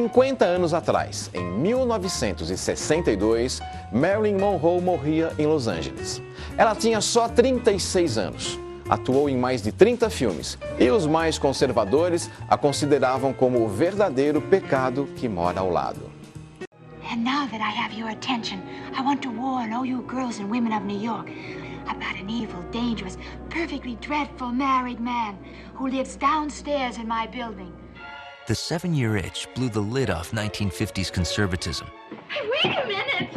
50 anos atrás, em 1962, Marylin Monroe morria em Los Angeles. Ela tinha só 36 anos. Atuou em mais de 30 filmes e os mais conservadores a consideravam como o verdadeiro pecado que mora ao lado. And now that I have your attention, I want to warn all you girls and women of New York about an evil, dangerous, perfectly dreadful married man who lives downstairs in my building. The 7-Year Itch blew the lid off 1950s conservatism. Hey, wait a minute!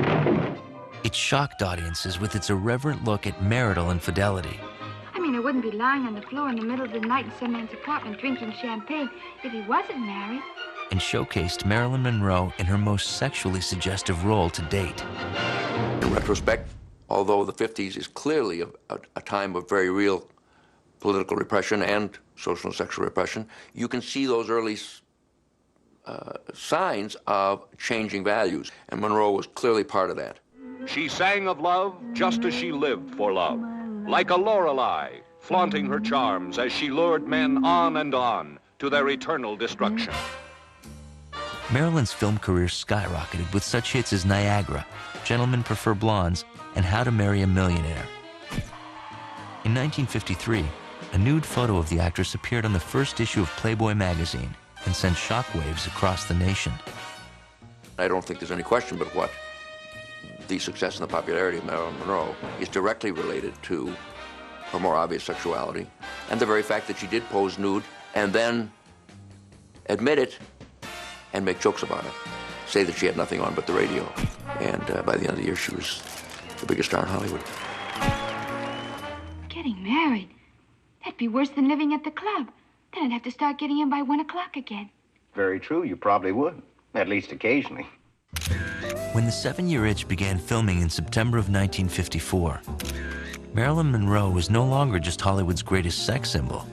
It shocked audiences with its irreverent look at marital infidelity. I mean, I wouldn't be lying on the floor in the middle of the night in some man's apartment drinking champagne if he wasn't married. And showcased Marylin Monroe in her most sexually suggestive role to date. In retrospect, although the 50s is clearly a time of very real political repression and social and sexual repression, you can see those early signs of changing values, and Monroe was clearly part of that. She sang of love just as she lived for love, like a Lorelei, flaunting her charms as she lured men on and on to their eternal destruction. Marylin's film career skyrocketed with such hits as Niagara, Gentlemen Prefer Blondes, and How to Marry a Millionaire. In 1953, a nude photo of the actress appeared on the first issue of Playboy magazine and sent shockwaves across the nation. I don't think there's any question but what the success and the popularity of Marylin Monroe is directly related to her more obvious sexuality and the very fact that she did pose nude and then admit it and make jokes about it, say that she had nothing on but the radio. And by the end of the year, she was the biggest star in Hollywood. Getting married? That'd be worse than living at the club. Then I'd have to start getting in by 1 o'clock again. Very true, you probably would, at least occasionally. When the 7-Year Itch began filming in September of 1954, Marylin Monroe was no longer just Hollywood's greatest sex symbol.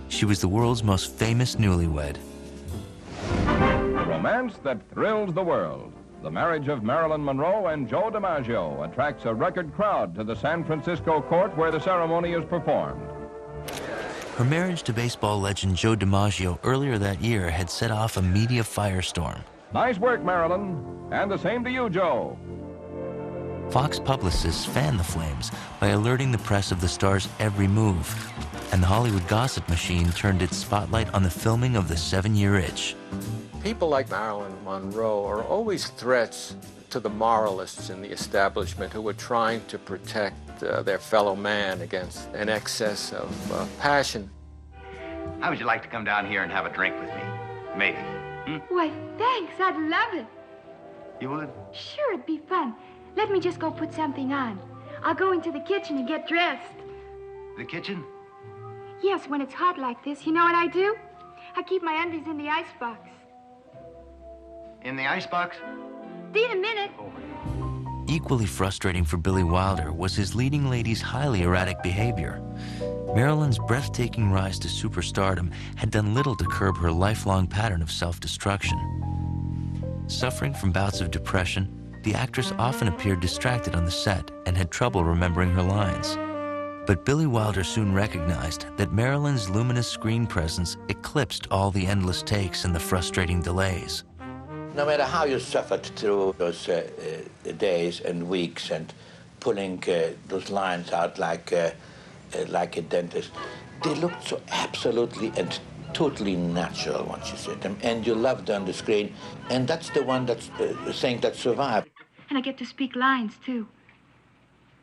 She was the world's most famous newlywed. The romance that thrills the world. The marriage of Marylin Monroe and Joe DiMaggio attracts a record crowd to the San Francisco court where the ceremony is performed. Her marriage to baseball legend Joe DiMaggio earlier that year had set off a media firestorm. Nice work, Marylin. And the same to you, Joe. Fox publicists fanned the flames by alerting the press of the star's every move, and the Hollywood gossip machine turned its spotlight on the filming of the 7-Year Itch. People like Marylin Monroe are always threats to the moralists in the establishment who are trying to protect their fellow man against an excess of passion. How would you like to come down here and have a drink with me? Maybe. Why, thanks. I'd love it. You would? Sure, it'd be fun. Let me just go put something on. I'll go into the kitchen and get dressed. The kitchen? Yes, when it's hot like this, you know what I do? I keep my undies in the icebox. In the icebox? See in a minute. Equally frustrating for Billy Wilder was his leading lady's highly erratic behavior. Marylin's breathtaking rise to superstardom had done little to curb her lifelong pattern of self-destruction. Suffering from bouts of depression, the actress often appeared distracted on the set and had trouble remembering her lines. But Billy Wilder soon recognized that Marylin's luminous screen presence eclipsed all the endless takes and the frustrating delays. No matter how you suffered through those days and weeks and pulling those lines out like a dentist, they looked so absolutely and totally natural once you see them, and you loved on the screen, and that's the one that's thing that survived. And I get to speak lines, too.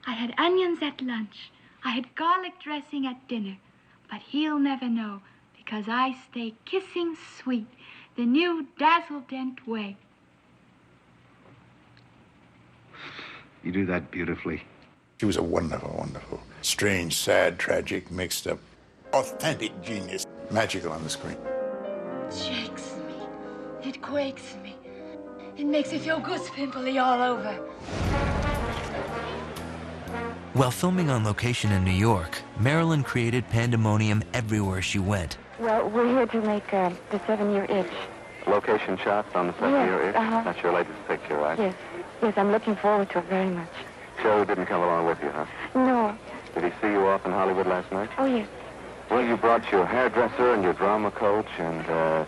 I had onions at lunch. I had garlic dressing at dinner. But he'll never know, because I stay kissing sweet, the new dazzle-dent way. You do that beautifully. She was a wonderful, wonderful, strange, sad, tragic, mixed up, authentic genius. Magical on the screen. It shakes me. It quakes me. It makes me feel goose pimply all over. While filming on location in New York, Marylin created pandemonium everywhere she went. Well, we're here to make the 7-Year Itch. Location shots on the 7-Year Itch? That's your latest picture, right? Yes. Yes, I'm looking forward to it very much. Joe didn't come along with you, huh? No. Did he see you off in Hollywood last night? Oh, yes. Well, you brought your hairdresser and your drama coach and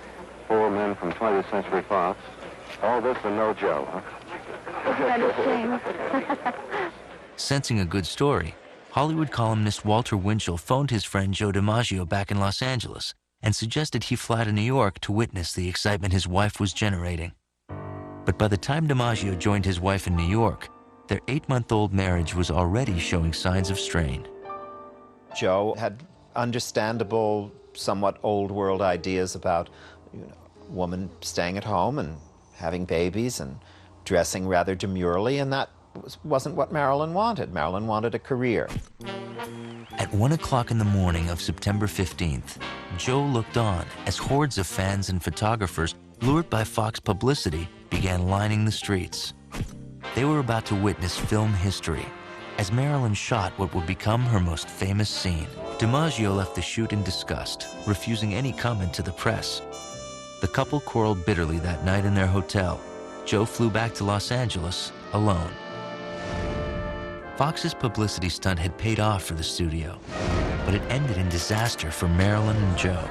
4 men from 20th Century Fox. All this and no Joe, huh? Sensing a good story, Hollywood columnist Walter Winchell phoned his friend Joe DiMaggio back in Los Angeles and suggested he fly to New York to witness the excitement his wife was generating. But by the time DiMaggio joined his wife in New York, their 8-month-old marriage was already showing signs of strain. Joe had understandable, somewhat old-world ideas about a woman staying at home and having babies and dressing rather demurely, and that wasn't what Marylin wanted. Marylin wanted a career. At 1 o'clock in the morning of September 15th, Joe looked on as hordes of fans and photographers, lured by Fox publicity, began lining the streets. They were about to witness film history as Marylin shot what would become her most famous scene. DiMaggio left the shoot in disgust, refusing any comment to the press. The couple quarreled bitterly that night in their hotel. Joe flew back to Los Angeles alone. Fox's publicity stunt had paid off for the studio, but it ended in disaster for Marylin and Joe.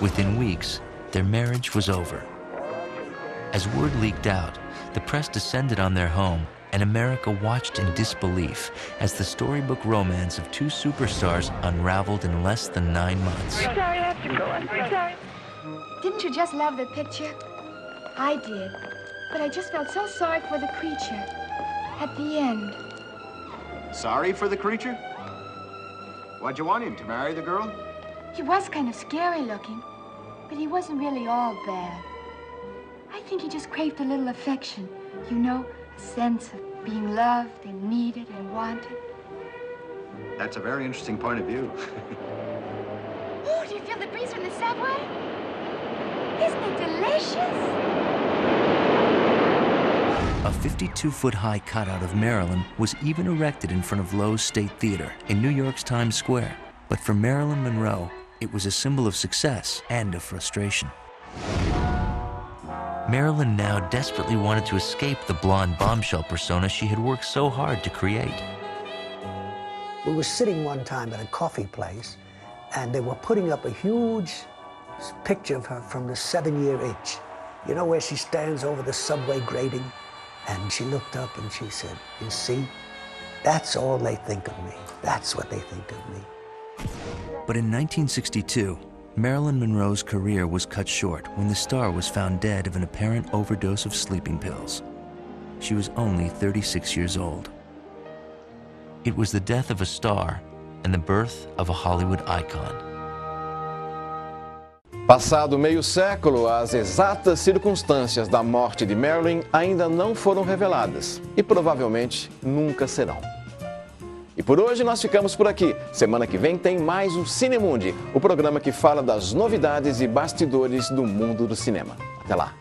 Within weeks, their marriage was over. As word leaked out, the press descended on their home, and America watched in disbelief as the storybook romance of two superstars unraveled in less than 9 months. Sorry, I have to go. I'm sorry. Didn't you just love the picture? I did, but I just felt so sorry for the creature at the end. Sorry for the creature? Why'd you want him to marry the girl? He was kind of scary looking, but he wasn't really all bad. I think he just craved a little affection, you know, a sense of being loved and needed and wanted. That's a very interesting point of view. Oh, do you feel the breeze from the subway? Isn't it delicious? A 52-foot-high cutout of Marylin was even erected in front of Lowe's State Theater in New York's Times Square. But for Marylin Monroe, it was a symbol of success and of frustration. Marylin now desperately wanted to escape the blonde bombshell persona she had worked so hard to create. We were sitting one time at a coffee place, and they were putting up a huge picture of her from the 7-year itch. You know, where she stands over the subway grating? And she looked up and she said, "You see, that's all they think of me. That's what they think of me." But in 1962, Marylin Monroe's career was cut short when the star was found dead of an apparent overdose of sleeping pills. She was only 36 years old. It was the death of a star and the birth of a Hollywood icon. Passado meio século, as exatas circunstâncias da morte de Marylin ainda não foram reveladas e provavelmente nunca serão. E por hoje nós ficamos por aqui. Semana que vem tem mais o Cine Mundi, o programa que fala das novidades e bastidores do mundo do cinema. Até lá!